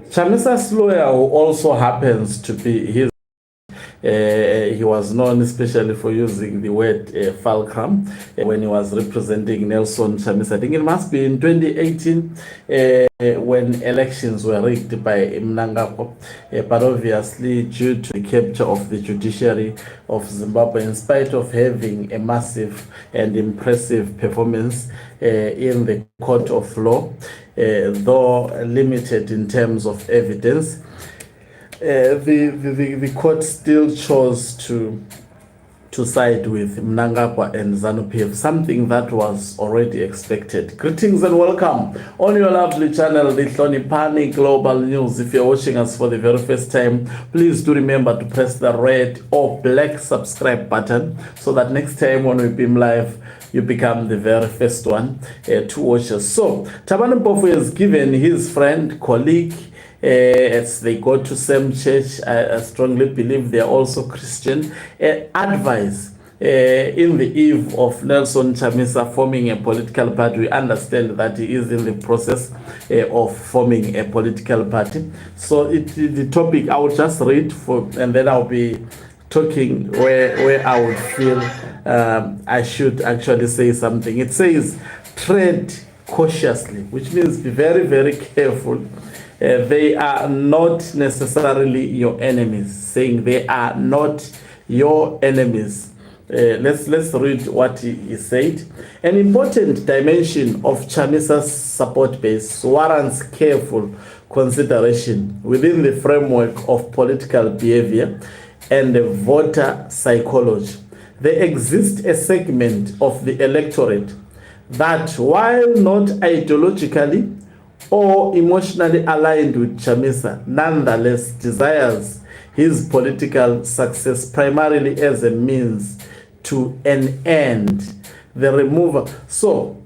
Chamisa's lawyer, who also happens to be his he was known especially for using the word fulcrum when he was representing Nelson Chamisa. I think it must be in 2018 when elections were rigged by Mnangagwa, but obviously due to the capture of the judiciary of Zimbabwe, in spite of having a massive and impressive performance in the court of law, though limited in terms of evidence, the court still chose to side with Mnangagwa and ZANU-PF, something that was already expected. Greetings and welcome on your lovely channel, the Thabani Global News. If you're watching us for the very first time, please do remember to press the red or black subscribe button so that next time when we beam live, you become the very first one to watch us. So, Thabani Mpofu has given his friend, colleague, as they go to same church, I strongly believe they are also Christian, advice in the eve of Nelson Chamisa forming a political party. We understand that he is in the process of forming a political party. So the topic I will just read for, and then I'll be talking where I would feel I should actually say something. It says, tread cautiously, which means be very, very careful. They are not necessarily your enemies, saying they are not your enemies. Let's read what he said. An important dimension of Chamisa's support base warrants careful consideration within the framework of political behavior and voter psychology. There exists a segment of the electorate that, while not ideologically or emotionally aligned with Chamisa, nonetheless desires his political success primarily as a means to an end, the removal. So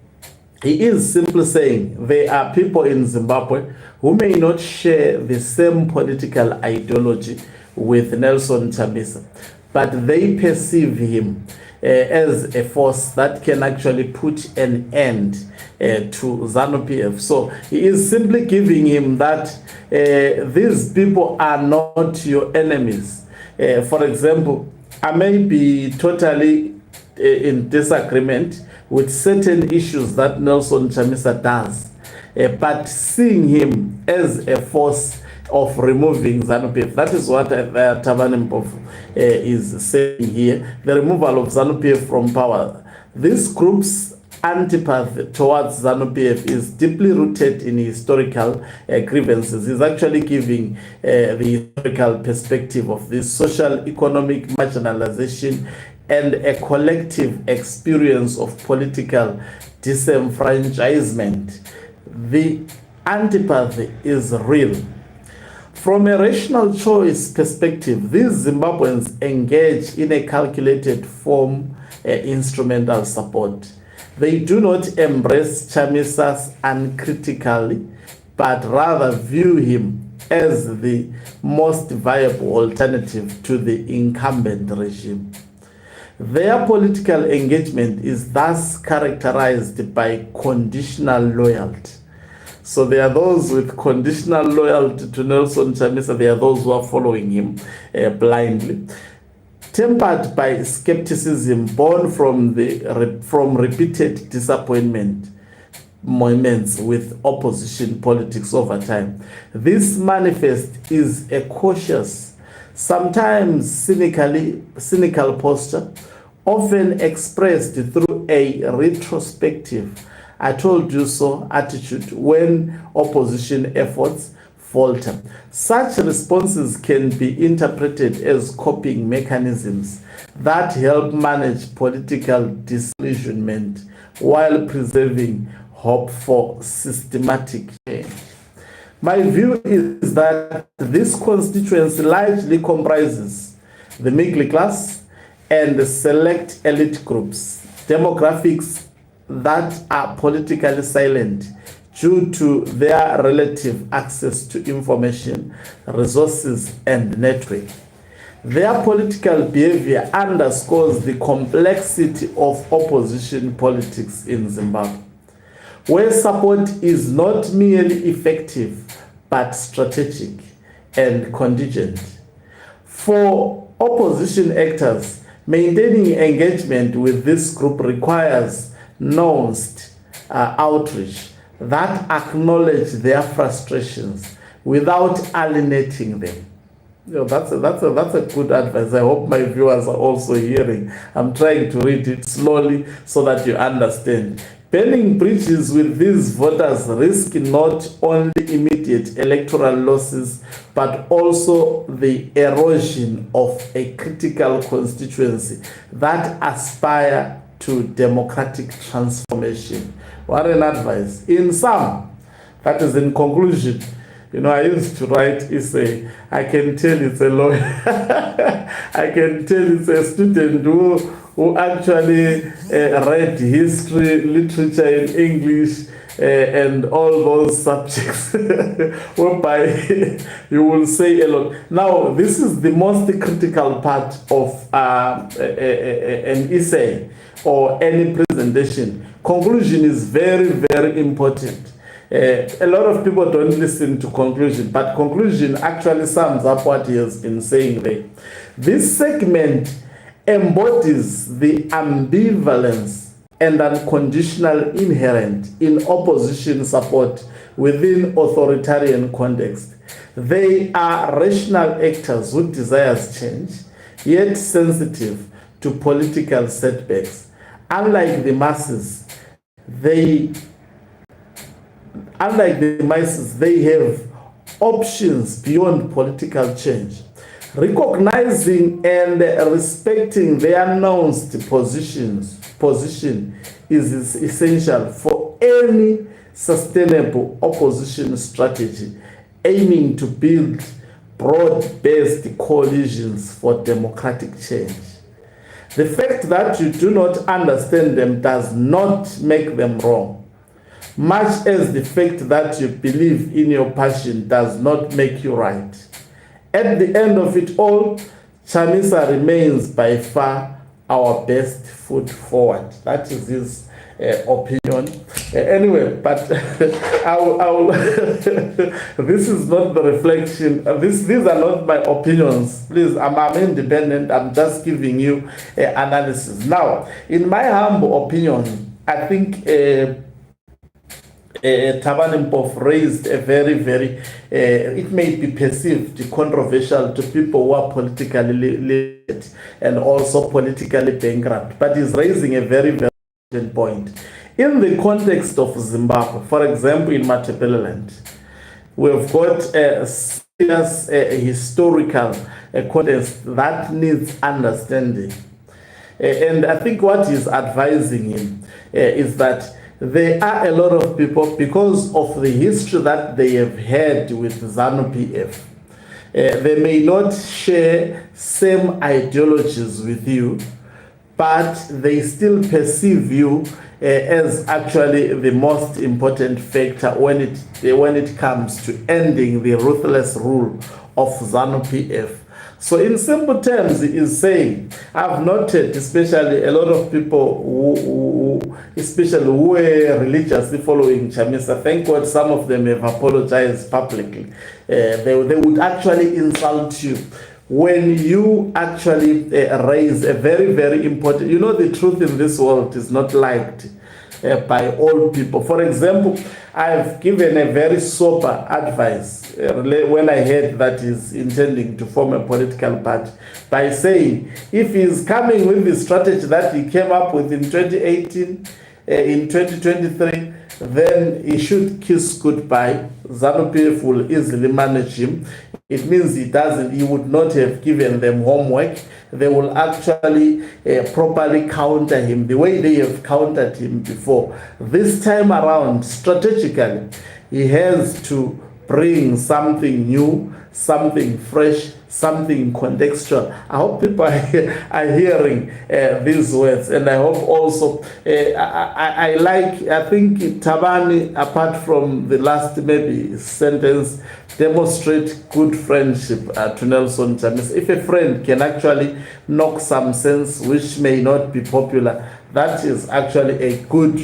he is simply saying there are people in Zimbabwe who may not share the same political ideology with Nelson Chamisa, but they perceive him as a force that can actually put an end to ZANU-PF. So he is simply giving him that these people are not your enemies. For example, I may be totally in disagreement with certain issues that Nelson Chamisa does, but seeing him as a force of removing ZANU-PF. That is what Thabani Mpofu is saying here. The removal of ZANU-PF from power. This group's antipathy towards ZANU-PF is deeply rooted in historical grievances. He's actually giving the historical perspective of this social economic marginalization and a collective experience of political disenfranchisement. The antipathy is real. From a rational choice perspective, these Zimbabweans engage in a calculated form instrumental support. They do not embrace Chamisa's uncritically, but rather view him as the most viable alternative to the incumbent regime. Their political engagement is thus characterized by conditional loyalty. So there are those with conditional loyalty to Nelson Chamisa. There are those who are following him blindly, tempered by skepticism born from repeated disappointment moments with opposition politics over time. This manifest is a cautious, sometimes cynical posture, often expressed through a retrospective "I told you so" attitude when opposition efforts falter. Such responses can be interpreted as coping mechanisms that help manage political disillusionment while preserving hope for systematic change. My view is that this constituency largely comprises the middle class and select elite groups, demographics that are politically silent due to their relative access to information, resources, and network. Their political behavior underscores the complexity of opposition politics in Zimbabwe, where support is not merely effective but strategic and contingent. For opposition actors, maintaining engagement with this group requires nuanced outreach that acknowledge their frustrations without alienating them. That's a good advice. I hope my viewers are also hearing. I'm trying to read it slowly so that you understand. Burning bridges with these voters risk not only immediate electoral losses, but also the erosion of a critical constituency that aspire to democratic transformation. What an advice. In sum, that is in conclusion, I used to write essay. I can tell it's a lawyer. I can tell it's a student who actually read history, literature in English, and all those subjects, whereby you will say a lot. Now, this is the most critical part of an essay or any presentation. Conclusion is very, very important. A lot of people don't listen to conclusion, but conclusion actually sums up what he has been saying there. This segment embodies the ambivalence and unconditional inherent in opposition support within authoritarian context. They are rational actors who desires change, yet sensitive to political setbacks. Unlike the masses, they have options beyond political change. Recognizing and respecting their announced position is essential for any sustainable opposition strategy aiming to build broad-based coalitions for democratic change. The fact that you do not understand them does not make them wrong, much as the fact that you believe in your passion does not make you right. At the end of it all, Chamisa remains by far our best foot forward. That is his opinion. Anyway, but this is not the reflection. These are not my opinions. Please, I'm independent. I'm just giving you analysis. Now, in my humble opinion, I think Thabani Mpofu raised a very, very, it may be perceived controversial to people who are politically literate and also politically bankrupt, but he's raising a very, very important point. In the context of Zimbabwe, for example, in Matabeleland, we've got a serious historical context that needs understanding. And I think what he's advising him is that there are a lot of people, because of the history that they have had with ZANU-PF, they may not share same ideologies with you, but they still perceive you as actually the most important factor when it comes to ending the ruthless rule of ZANU-PF. So in simple terms, he is saying, I've noted especially a lot of people especially who were religiously following Chamisa, thank God some of them have apologized publicly. They would actually insult you when you actually raise a very, very important, the truth in this world is not liked by all people. For example, I've given a very sober advice when I heard that he's intending to form a political party by saying, if he's coming with the strategy that he came up with in 2018, in 2023, then he should kiss goodbye. ZANU-PF will easily manage him. It means he would not have given them homework. They will actually properly counter him the way they have countered him before. This time around, strategically, he has to bring something new, something fresh, something contextual. I hope people are hearing these words, and I hope also I think Thabani, apart from the last maybe sentence, demonstrate good friendship to Nelson Chamisa. If a friend can actually knock some sense which may not be popular, that is actually a good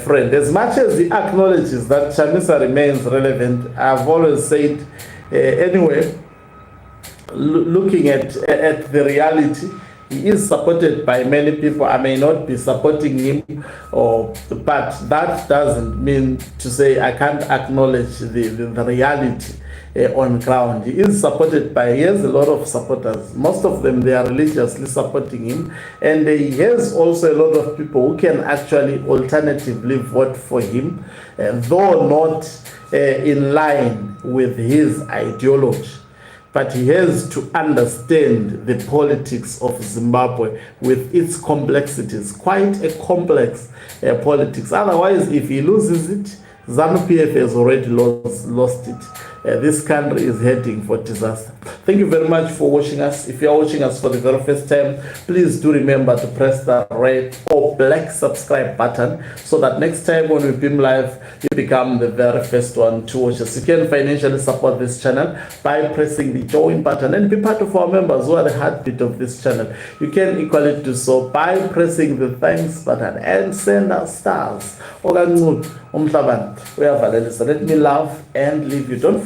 friend. As much as he acknowledges that Chamisa remains relevant, I've always said, anyway, looking at the reality, he is supported by many people. I may not be supporting him, but that doesn't mean to say I can't acknowledge the reality on ground. He is supported by, he has a lot of supporters. Most of them, they are religiously supporting him. And he has also a lot of people who can actually alternatively vote for him, though not in line with his ideology. But he has to understand the politics of Zimbabwe with its complexities, quite a complex politics. Otherwise, if he loses it, ZANU-PF has already lost it. This country is heading for disaster. Thank you very much for watching us. If you are watching us for the very first time, please do remember to press the red or black subscribe button so that next time when we beam live, you become the very first one to watch us. You can financially support this channel by pressing the join button and be part of our members who are the heartbeat of this channel. You can equally do so by pressing the thanks button and send us stars. Let me love and leave you. Don't forget